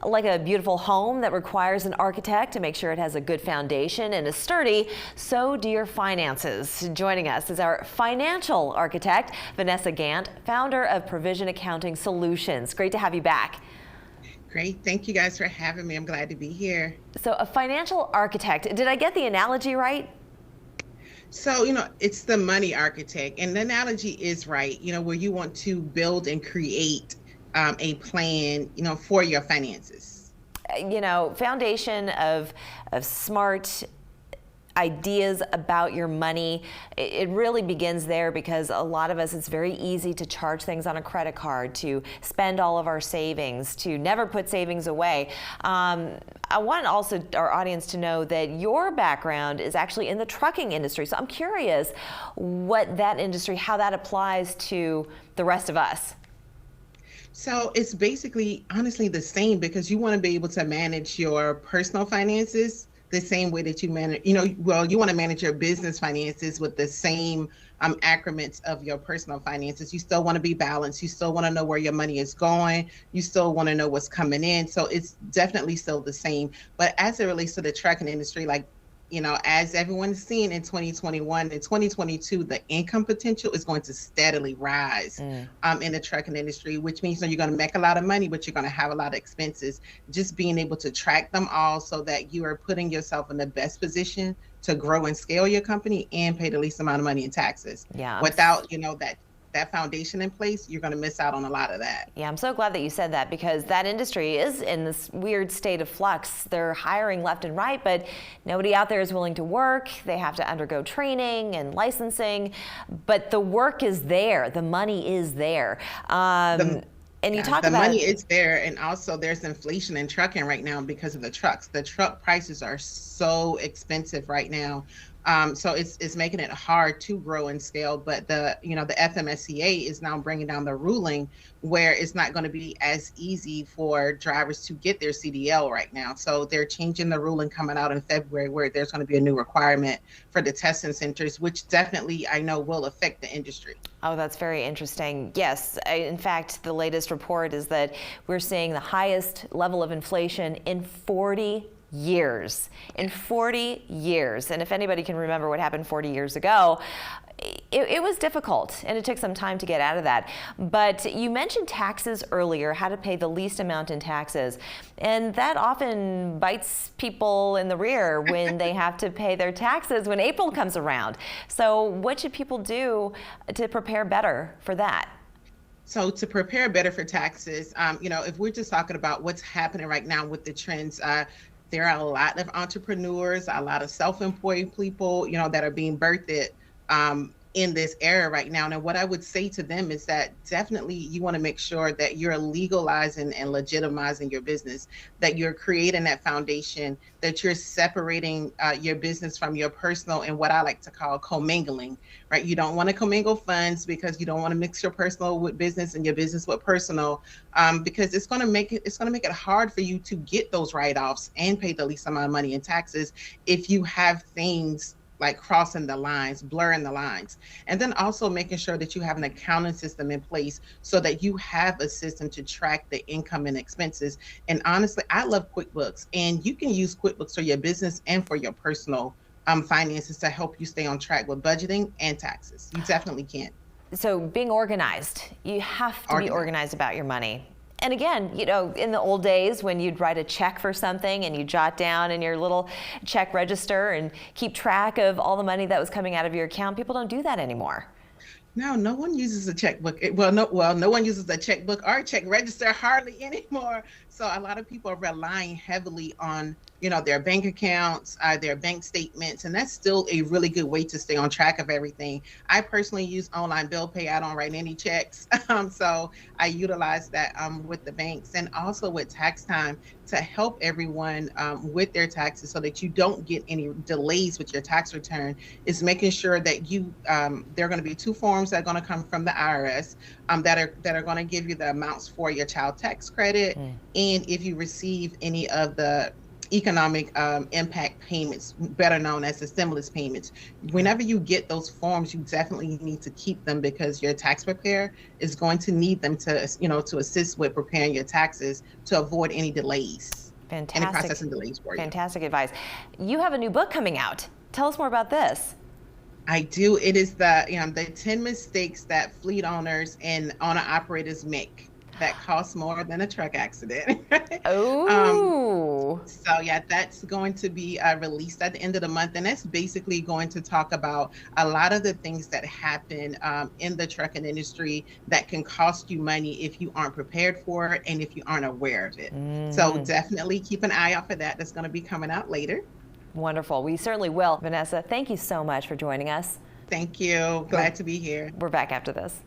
Like a beautiful home that requires an architect to make sure it has a good foundation and is sturdy, so do your finances. Joining us is our financial architect, Vanessa Gant, founder of Provision Accounting Solutions. Great to have you back. Great. Thank you guys for having me. I'm glad to be here. So a financial architect, did I get the analogy right? So, it's the money architect, and the analogy is right, where you want to build and create a plan, for your finances. Foundation of smart ideas about your money. It really begins there because a lot of us, it's very easy to charge things on a credit card, to spend all of our savings, to never put savings away. I want also our audience to know that your background is actually in the trucking industry. So I'm curious what that industry, how that applies to the rest of us. So it's basically, honestly, the same, because you want to be able to manage your personal finances the same way that you manage, you want to manage your business finances with the same accrements of your personal finances. You still want to be balanced. You still want to know where your money is going. You still want to know what's coming in. So it's definitely still the same. But as it relates to the trucking industry, as everyone's seen in 2021 and 2022, the income potential is going to steadily rise in the trucking industry, which means that you're going to make a lot of money, but you're going to have a lot of expenses. Just being able to track them all so that you are putting yourself in the best position to grow and scale your company and pay the least amount of money in taxes. Yeah. Without, that foundation in place, you're going to miss out on a lot of that. Yeah, I'm so glad that you said that, because that industry is in this weird state of flux. They're hiring left and right, but nobody out there is willing to work. They have to undergo training and licensing, but the work is there. The money is there. And you talk about the money is there, and also there's inflation in trucking right now because of the trucks. The truck prices are so expensive right now. So it's making it hard to grow and scale, but the FMCSA is now bringing down the ruling where it's not going to be as easy for drivers to get their CDL right now. So they're changing the ruling coming out in February, where there's going to be a new requirement for the testing centers, which definitely I know will affect the industry. Oh, that's very interesting. Yes, in fact, the latest report is that we're seeing the highest level of inflation in 40 years. In 40 years. And if anybody can remember what happened 40 years ago, it was difficult, and it took some time to get out of that. But you mentioned taxes earlier, how to pay the least amount in taxes. And that often bites people in the rear when they have to pay their taxes when April comes around. So what should people do to prepare better for that? So to prepare better for taxes, if we're just talking about what's happening right now with the trends, there are a lot of entrepreneurs, a lot of self-employed people, that are being birthed in this era right now. And what I would say to them is that definitely you want to make sure that you're legalizing and legitimizing your business, that you're creating that foundation, that you're separating your business from your personal and what I like to call commingling, right? You don't want to commingle funds because you don't want to mix your personal with business and your business with personal, because it's going to make it hard for you to get those write-offs and pay the least amount of money in taxes if you have things like crossing the lines, blurring the lines. And then also making sure that you have an accounting system in place so that you have a system to track the income and expenses. And honestly, I love QuickBooks, and you can use QuickBooks for your business and for your personal finances to help you stay on track with budgeting and taxes. You definitely can. So being organized, you have to be organized about your money. And again, in the old days when you'd write a check for something and you jot down in your little check register and keep track of all the money that was coming out of your account, people don't do that anymore. No one uses a checkbook. No one uses a checkbook or a check register hardly anymore. So a lot of people are relying heavily on, their bank accounts, their bank statements, and that's still a really good way to stay on track of everything. I personally use online bill pay. I don't write any checks. So I utilize that with the banks and also with tax time to help everyone with their taxes so that you don't get any delays with your tax return. Is making sure that there are going to be two forms that are going to come from the IRS that are going to give you the amounts for your child tax credit, and if you receive any of the economic impact payments, better known as the stimulus payments. Whenever you get those forms, you definitely need to keep them because your tax preparer is going to need them to, to assist with preparing your taxes to avoid any delays, any processing delays for you. Fantastic advice. You have a new book coming out. Tell us more about this. I do. It is the 10 mistakes that fleet owners and owner operators make that cost more than a truck accident. Oh. So yeah, that's going to be released at the end of the month, and that's basically going to talk about a lot of the things that happen in the trucking industry that can cost you money if you aren't prepared for it and if you aren't aware of it. So definitely keep an eye out for that. That's going to be coming out later. Wonderful. We certainly will. Vanessa, thank you so much for joining us. Thank you. Glad to be here. We're back after this.